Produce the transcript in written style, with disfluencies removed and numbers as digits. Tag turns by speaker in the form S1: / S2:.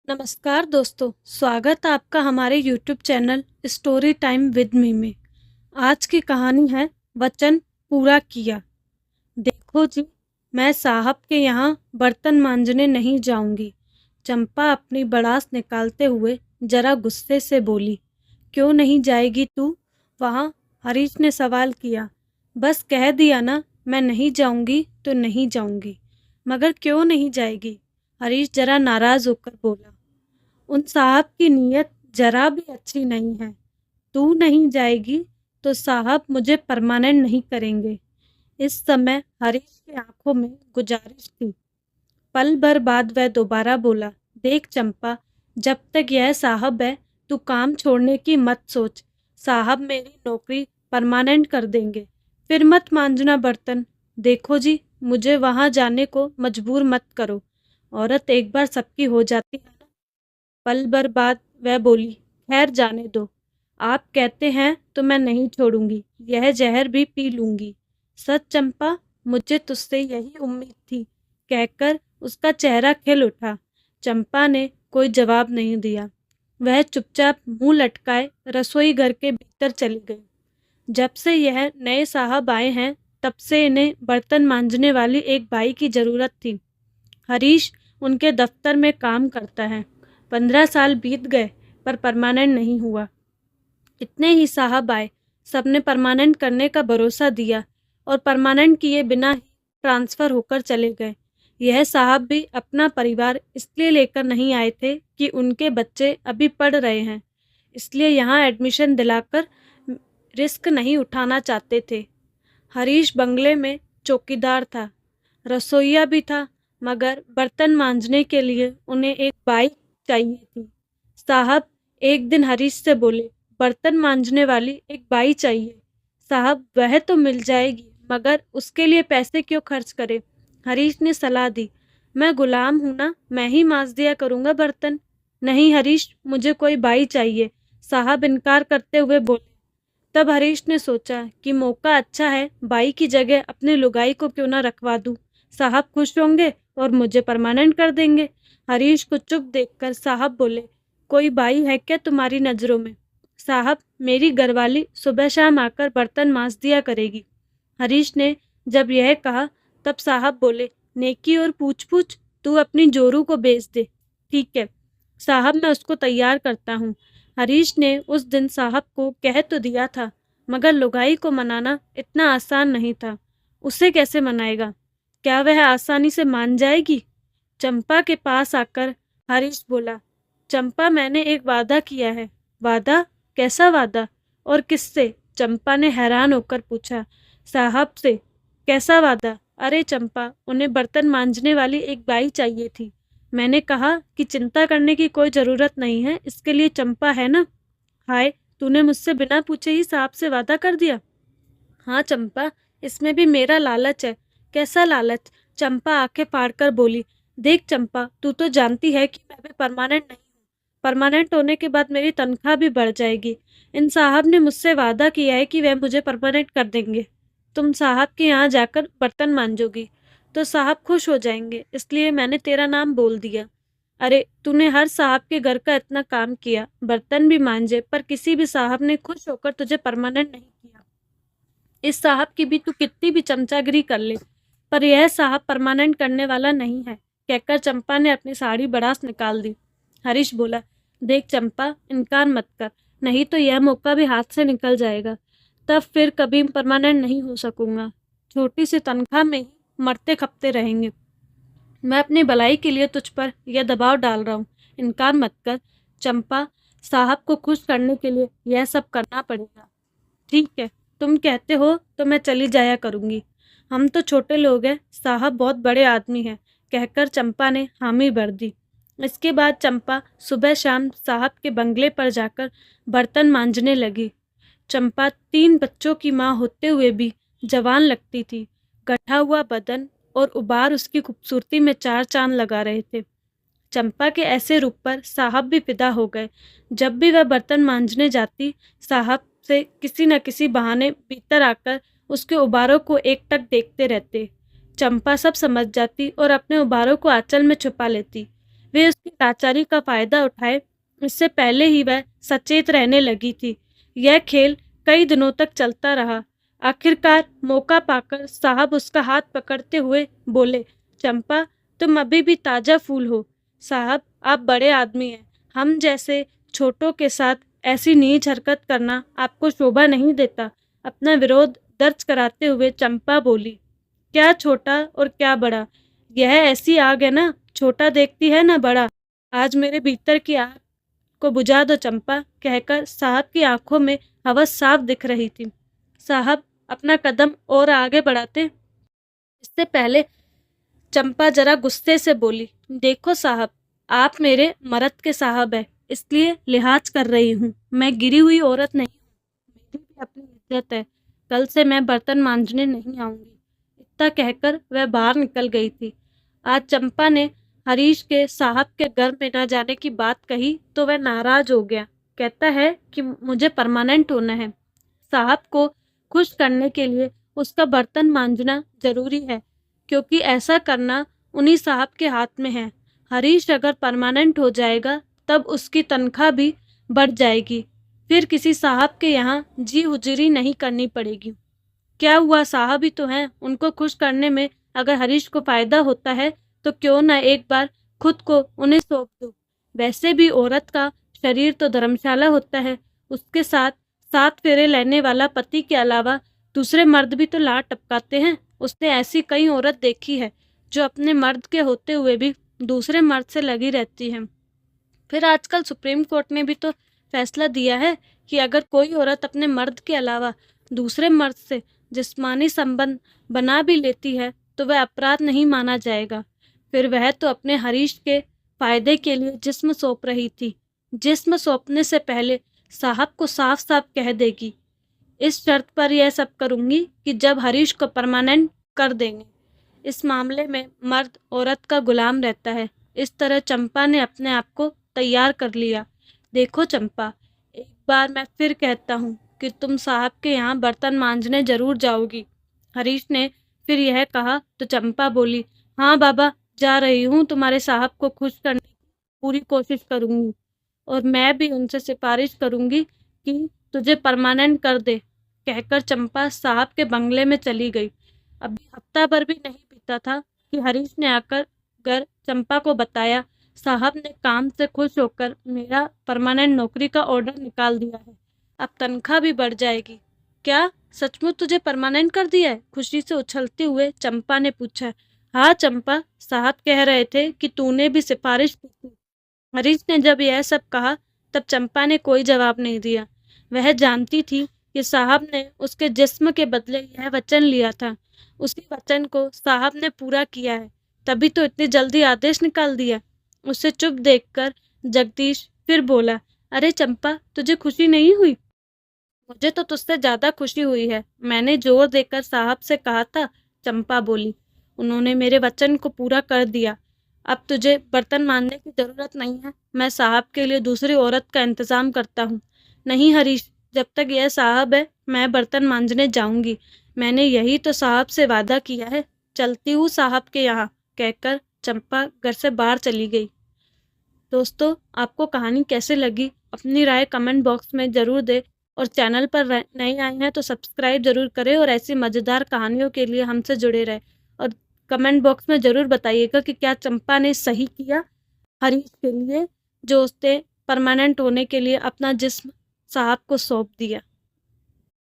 S1: नमस्कार दोस्तों, स्वागत है आपका हमारे YouTube channel story time with me में। आज की कहानी है वचन पूरा किया। देखो जी, मैं साहब के यहाँ बर्तन मांजने नहीं जाऊंगी। चंपा अपनी बड़ास निकालते हुए जरा गुस्से से बोली। क्यों नहीं जाएगी तू वहाँ? हरीश ने सवाल किया। बस कह दिया ना, मैं नहीं जाऊंगी तो नहीं जाऊंगी। मगर क्यों नहीं जाएगी? हरीश जरा नाराज होकर बोला। उन साहब की नीयत जरा भी अच्छी नहीं है। तू नहीं जाएगी तो साहब मुझे परमानेंट नहीं करेंगे। इस समय हरीश की आंखों में गुजारिश थी। पल भर बाद वह दोबारा बोला, देख चंपा, जब तक यह साहब है तू काम छोड़ने की मत सोच। साहब मेरी नौकरी परमानेंट कर देंगे, फिर मत मांजना बर्तन। देखो जी, मुझे वहां जाने को मजबूर मत करो। औरत एक बार सबकी हो जाती है ना। पल भर बाद वह बोली, खैर जाने दो। आप कहते हैं तो मैं नहीं छोड़ूंगी, यह जहर भी पी लूंगी। सच चंपा, मुझे तुझसे यही उम्मीद थी, कहकर उसका चेहरा खिल उठा। चंपा ने कोई जवाब नहीं दिया। वह चुपचाप मुंह लटकाए रसोई घर के भीतर चली गई। जब से यह नए साहब आए हैं, तब से इन्हें बर्तन मांजने वाली एक बाई की जरूरत थी। हरीश उनके दफ्तर में काम करता है। 15 साल बीत गए पर परमानेंट नहीं हुआ। इतने ही साहब आए, सबने परमानेंट करने का भरोसा दिया और परमानेंट किए बिना ही ट्रांसफर होकर चले गए। यह साहब भी अपना परिवार इसलिए लेकर नहीं आए थे कि उनके बच्चे अभी पढ़ रहे हैं, इसलिए यहाँ एडमिशन दिलाकर रिस्क नहीं उठाना चाहते थे। हरीश बंगले में चौकीदार था, रसोइया भी था, मगर बर्तन मांजने के लिए उन्हें एक बाई चाहिए थी। साहब एक दिन हरीश से बोले, बर्तन मांजने वाली एक बाई चाहिए। साहब, वह तो मिल जाएगी, मगर उसके लिए पैसे क्यों खर्च करें? हरीश ने सलाह दी। मैं गुलाम हूं ना, मैं ही मांज दिया करूंगा बर्तन। नहीं हरीश, मुझे कोई बाई चाहिए, साहब इनकार करते हुए बोले। तब हरीश ने सोचा कि मौका अच्छा है, बाई की जगह अपने लुगाई को क्यों ना रखवा दूं। साहब खुश होंगे और मुझे परमानेंट कर देंगे। हरीश को चुप देखकर साहब बोले, कोई बाई है क्या तुम्हारी नजरों में? साहब, मेरी घरवाली सुबह शाम आकर बर्तन मांज दिया करेगी। हरीश ने जब यह कहा, तब साहब बोले, नेकी और पूछ पूछ, तू अपनी जोरू को बेच दे। ठीक है साहब, मैं उसको तैयार करता हूँ। हरीश ने उस दिन साहब को कह तो दिया था, मगर लुगाई को मनाना इतना आसान नहीं था। उसे कैसे मनाएगा? क्या वह आसानी से मान जाएगी? चंपा के पास आकर हरीश बोला, चंपा, मैंने एक वादा किया है। वादा? कैसा वादा और किससे? चंपा ने हैरान होकर पूछा। साहब से। कैसा वादा? अरे चंपा, उन्हें बर्तन मांजने वाली एक बाई चाहिए थी। मैंने कहा कि चिंता करने की कोई जरूरत नहीं है, इसके लिए चंपा है ना। हाय, तूने मुझसे बिना पूछे ही साहब से वादा कर दिया। हाँ चंपा, इसमें भी मेरा लालच है। कैसा लालच? चंपा आंखें फाड़कर बोली। देख चंपा, तू तो जानती है कि मैं भी परमानेंट नहीं हूँ। परमानेंट होने के बाद मेरी तनख्वाह भी बढ़ जाएगी। इन साहब ने मुझसे वादा किया है कि वह मुझे परमानेंट कर देंगे। तुम साहब के यहाँ जाकर बर्तन मांजोगी तो साहब खुश हो जाएंगे, इसलिए मैंने तेरा नाम बोल दिया। अरे, तूने हर साहब के घर का इतना काम किया, बर्तन भी मांजे, पर किसी भी साहब ने खुश होकर तुझे परमानेंट नहीं किया। इस साहब की भी तू कितनी भी चमचागिरी कर ले, पर यह साहब परमानेंट करने वाला नहीं है, कहकर चंपा ने अपनी साड़ी बड़ास निकाल दी। हरीश बोला, देख चंपा, इनकार मत कर, नहीं तो यह मौका भी हाथ से निकल जाएगा। तब फिर कभी परमानेंट नहीं हो सकूंगा। छोटी सी तनख्वाह में ही मरते खपते रहेंगे। मैं अपनी भलाई के लिए तुझ पर यह दबाव डाल रहा हूँ, इनकार मत कर। चंपा, साहब को खुश करने के लिए यह सब करना पड़ेगा। ठीक है, तुम कहते हो तो मैं चली जाया करूंगी। हम तो छोटे लोग हैं, साहब बहुत बड़े आदमी हैं, कहकर चंपा ने हामी भर दी। इसके बाद चंपा सुबह शाम साहब के बंगले पर जाकर बर्तन मांजने लगी। चंपा 3 बच्चों की माँ होते हुए भी जवान लगती थी। गठा हुआ बदन और उबार उसकी खूबसूरती में 4 चांद लगा रहे थे। चंपा के ऐसे रूप पर साहब भी फिदा हो गए। जब भी वह बर्तन मांजने जाती, साहब से किसी न किसी बहाने भीतर आकर उसके उबारों को एकटक देखते रहते। चंपा सब समझ जाती और अपने उबारों को आंचल में छुपा लेती। वे उसकी लाचारी का फायदा उठाए। इससे पहले ही वह सचेत रहने लगी थी। यह खेल कई दिनों तक चलता रहा। आखिरकार मौका पाकर साहब उसका हाथ पकड़ते हुए बोले, चंपा, तुम अभी भी ताजा फूल हो। साहब, आप बड़े आदमी हैं। हम जैसे छोटों के साथ ऐसी नीच हरकत करना आपको शोभा नहीं देता। अपना विरोध दर्ज कराते हुए चंपा बोली, क्या छोटा और क्या बड़ा, यह ऐसी आग है ना, छोटा देखती है ना बड़ा। आज मेरे भीतर की आग को बुझा दो चंपा, कहकर साहब की आंखों में हवस साफ दिख रही थी। साहब अपना कदम और आगे बढ़ाते इससे पहले चंपा जरा गुस्से से बोली, देखो साहब, आप मेरे मर्द के साहब हैं, इसलिए लिहाज कर रही हूँ। मैं गिरी हुई औरत नहीं हूँ, मेरी भी अपनी इज्जत है। कल से मैं बर्तन मांजने नहीं आऊंगी। इतना कहकर वह बाहर निकल गई थी। आज चंपा ने हरीश के साहब के घर में न जाने की बात कही तो वह नाराज हो गया। कहता है कि मुझे परमानेंट होना है। साहब को खुश करने के लिए उसका बर्तन मांजना जरूरी है, क्योंकि ऐसा करना उन्हीं साहब के हाथ में है। हरीश अगर परमानेंट हो जाएगा तब उसकी तनख्वाह भी बढ़ जाएगी। फिर किसी साहब के यहाँ जी हुजूरी नहीं करनी पड़ेगी। क्या हुआ, साहब ही तो हैं, उनको खुश करने में अगर हरीश को फायदा होता है तो क्यों ना एक बार खुद को उन्हें सौंप दूं। वैसे भी औरत का शरीर तो धर्मशाला होता है। उसके साथ 7 फेरे लेने वाला पति के अलावा दूसरे मर्द भी तो लाड टपकाते हैं। उसने ऐसी कई औरत देखी है जो अपने मर्द के होते हुए भी दूसरे मर्द से लगी रहती हैं। फिर आजकल सुप्रीम कोर्ट ने भी तो फैसला दिया है कि अगर कोई औरत अपने मर्द के अलावा दूसरे मर्द से जिस्मानी संबंध बना भी लेती है तो वह अपराध नहीं माना जाएगा। फिर वह तो अपने हरीश के फायदे के लिए जिस्म सौंप रही थी। जिस्म सौंपने से पहले साहब को साफ साफ कह देगी, इस शर्त पर यह सब करूंगी कि जब हरीश को परमानेंट कर देंगे। इस मामले में मर्द औरत का गुलाम रहता है। इस तरह चंपा ने अपने आप को तैयार कर लिया। देखो चंपा, एक बार मैं फिर कहता हूँ कि तुम साहब के यहाँ बर्तन मांजने जरूर जाओगी। हरीश ने फिर यह कहा तो चंपा बोली, हाँ बाबा, जा रही हूँ। तुम्हारे साहब को खुश करने की पूरी कोशिश करूँगी और मैं भी उनसे सिफारिश करूँगी कि तुझे परमानेंट कर दे। कहकर चंपा साहब के बंगले में चली गई। अभी हफ्ता भर भी नहीं बीता था कि हरीश ने आकर घर चंपा को बताया, साहब ने काम से खुश होकर मेरा परमानेंट नौकरी का ऑर्डर निकाल दिया है। अब तनख्वाह भी बढ़ जाएगी। क्या सचमुच तुझे परमानेंट कर दिया है? खुशी से उछलते हुए चंपा ने पूछा। हाँ चंपा, साहब कह रहे थे कि तूने भी सिफारिश की थी। हरीश ने जब यह सब कहा तब चंपा ने कोई जवाब नहीं दिया। वह जानती थी कि साहब ने उसके जिस्म के बदले यह वचन लिया था। उसी वचन को साहब ने पूरा किया है, तभी तो इतनी जल्दी आदेश निकाल दिया। उसे चुप देखकर जगदीश फिर बोला, अरे चंपा, तुझे खुशी नहीं हुई? मुझे तो तुझसे ज्यादा खुशी हुई है। मैंने जोर देकर साहब से कहा था, चंपा बोली। उन्होंने मेरे वचन को पूरा कर दिया। अब तुझे बर्तन मांजने की जरूरत नहीं है। मैं साहब के लिए दूसरी औरत का इंतजाम करता हूँ। नहीं हरीश, जब तक यह साहब है मैं बर्तन मांजने जाऊंगी। मैंने यही तो साहब से वादा किया है। चलती हूँ साहब के यहाँ, कहकर चंपा घर से बाहर चली गई। दोस्तों, आपको कहानी कैसे लगी अपनी राय कमेंट बॉक्स में ज़रूर दें और चैनल पर नए आए हैं तो सब्सक्राइब ज़रूर करें और ऐसी मज़ेदार कहानियों के लिए हमसे जुड़े रहें। और कमेंट बॉक्स में ज़रूर बताइएगा कि क्या चंपा ने सही किया हरीश के लिए, जो उसने परमानेंट होने के लिए अपना जिस्म साहब को सौंप दिया।